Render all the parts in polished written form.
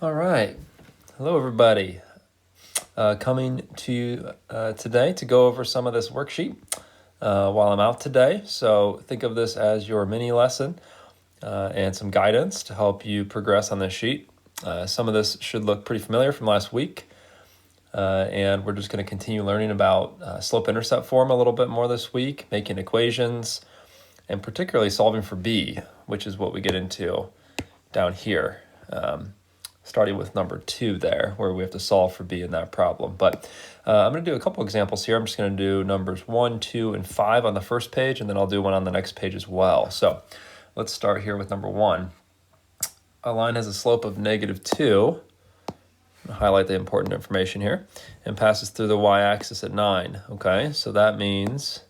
All right. Hello, everybody. Coming to you today to go over some of this worksheet while I'm out today. So think of this as your mini lesson and some guidance to help you progress on this sheet. Some of this should look pretty familiar from last week. And we're just going to continue learning about slope-intercept form a little bit more this week, making equations, and particularly solving for b, which is what we get into down here. Starting with number 2 there, where we have to solve for b in that problem. But I'm going to do a couple examples here. I'm just going to do numbers 1, 2, and 5 on the first page, and then I'll do one on the next page as well. So let's start here with number 1. A line has a slope of -2. I'll highlight the important information here, and passes through the y-axis at 9. Okay, so that means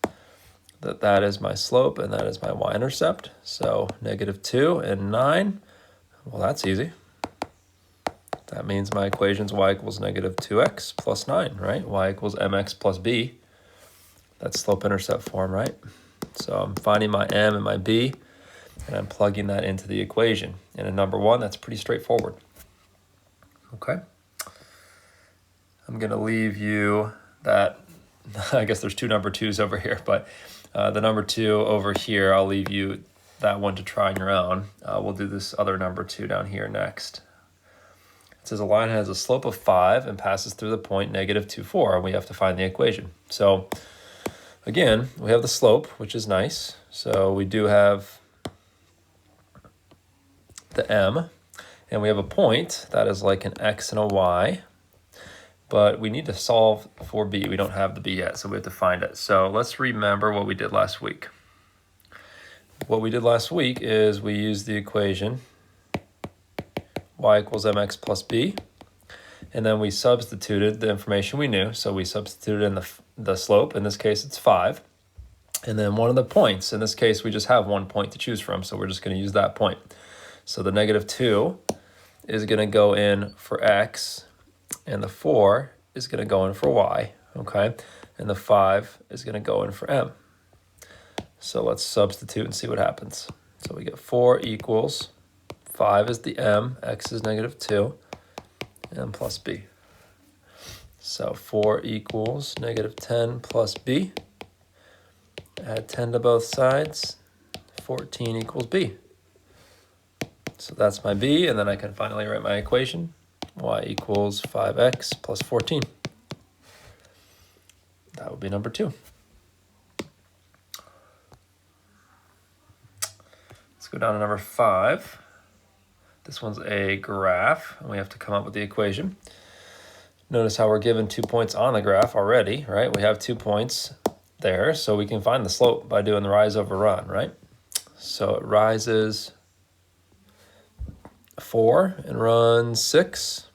that is my slope, and that is my y-intercept. So -2 and 9. Well, that's easy. That means my equation's y equals -2x plus 9, right? Y equals mx plus b. That's slope-intercept form, right? So I'm finding my m and my b, and I'm plugging that into the equation. And in number 1, that's pretty straightforward. Okay. I'm going to leave you that, I guess there's 2 number 2s over here, but the number 2 over here, I'll leave you that one to try on your own. We'll do this other number 2 down here next. It says a line has a slope of 5 and passes through the point -2, 4, and we have to find the equation. So again, we have the slope, which is nice. So we do have the m, and we have a point that is like an x and a y, but we need to solve for b. We don't have the b yet, so we have to find it. So let's remember what we did last week. What we did last week is we used the equation y equals mx plus b, and then we substituted the information we knew. So we substituted in the slope. In this case, it's 5. And then one of the points, in this case, we just have one point to choose from, so we're just going to use that point. So the -2 is going to go in for x, and the 4 is going to go in for y, okay? And the 5 is going to go in for m. So let's substitute and see what happens. So we get 4 equals 5 is the m, x is -2, m plus b. So 4 equals -10 plus b. Add 10 to both sides, 14 equals b. So that's my b, and then I can finally write my equation. Y equals 5x plus 14. That would be number 2. Let's go down to number 5. This one's a graph, and we have to come up with the equation. Notice how we're given 2 points on the graph already, right? We have 2 points there, so we can find the slope by doing the rise over run, right? So it rises 4 and runs 6.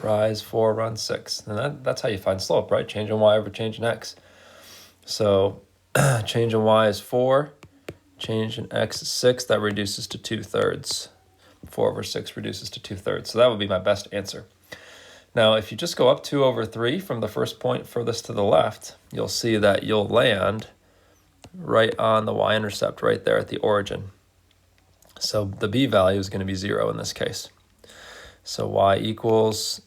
Rise 4, run 6. And that's how you find slope, right? Change in y over change in x. So change in y is 4. Change in x is 6. That reduces to 2/3. 4 over 6 reduces to 2/3. So that would be my best answer. Now, if you just go up 2 over 3 from the first point furthest to the left, you'll see that you'll land right on the y-intercept right there at the origin. So the b value is going to be 0 in this case. So y equals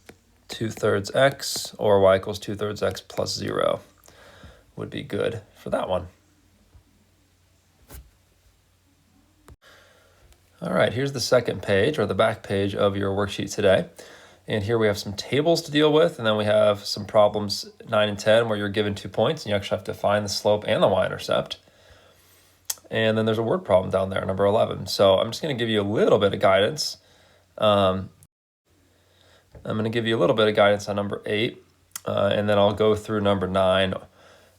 2/3 x, or y equals 2/3 x plus 0 would be good for that one. All right, here's the second page, or the back page of your worksheet today. And here we have some tables to deal with, and then we have some problems 9 and 10 where you're given 2 points, and you actually have to find the slope and the y-intercept. And then there's a word problem down there, number 11. So I'm just going to give you a little bit of guidance. I'm going to give you a little bit of guidance on number 8, and then I'll go through number 9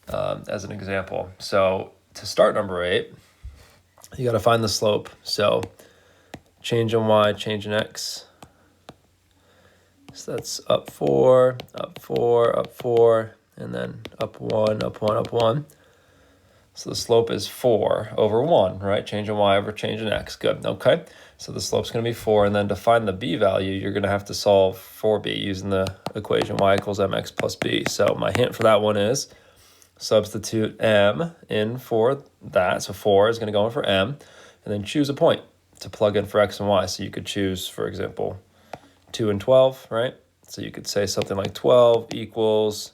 as an example. So to start number 8, you got to find the slope. So change in y, change in x. So that's up 4, up 4, up 4, and then up 1, up 1, up 1. So the slope is 4 over 1, right? Change in y over change in x. Good, okay. So the slope's going to be 4, and then to find the b value, you're going to have to solve for b using the equation y equals mx plus b. So my hint for that one is substitute m in for that. So 4 is going to go in for m, and then choose a point. to plug in for x and y. So you could choose, for example, 2 and 12, right? So you could say something like 12 equals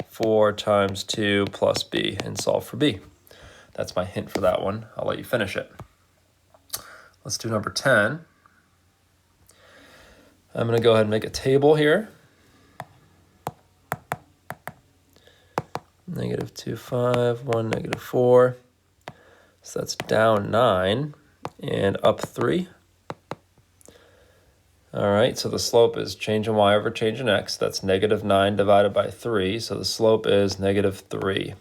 4 times 2 plus b and solve for b. That's my hint for that one. I'll let you finish it. Let's do number 10. I'm going to go ahead and make a table here. -2, 5, 1, -4. So that's down 9 and up 3. All right, so the slope is change in y over change in x. That's -9 divided by 3. So the slope is -3.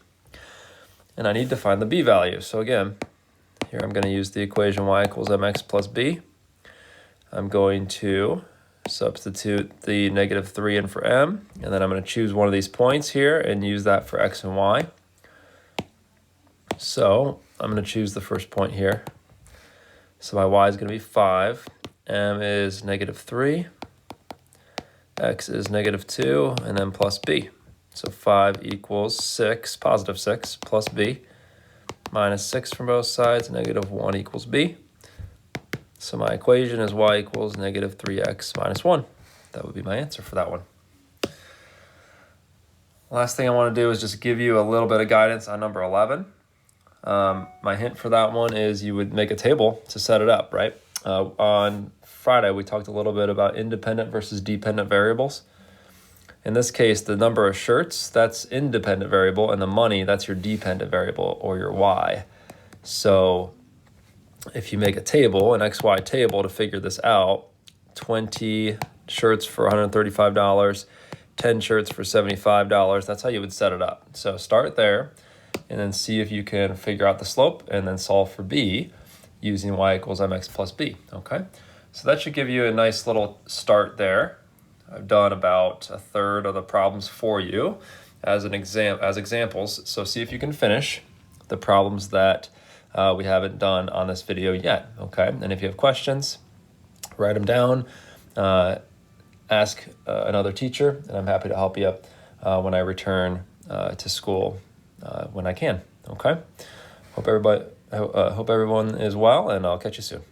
And I need to find the b value. So again, here I'm going to use the equation y equals mx plus b. I'm going to substitute the -3 in for m, and then I'm going to choose one of these points here and use that for x and y. So I'm going to choose the first point here. So my y is going to be 5, m is -3, x is -2, and then plus b. So 5 equals 6, positive 6, plus b, minus 6 from both sides, -1 equals b. So my equation is y equals -3x minus 1. That would be my answer for that one. Last thing I want to do is just give you a little bit of guidance on number 11. My hint for that one is you would make a table to set it up, right? On Friday, we talked a little bit about independent versus dependent variables. In this case, the number of shirts, that's independent variable, and the money, that's your dependent variable, or your y. So if you make a table, an XY table to figure this out, 20 shirts for $135, 10 shirts for $75, that's how you would set it up. So start there and then see if you can figure out the slope and then solve for b using y equals mx plus b, okay? So that should give you a nice little start there. I've done about a third of the problems for you as examples. So see if you can finish the problems that we haven't done on this video yet, okay? And if you have questions, write them down, ask another teacher, and I'm happy to help you when I return to school when I can, okay? Hope everyone is well, and I'll catch you soon.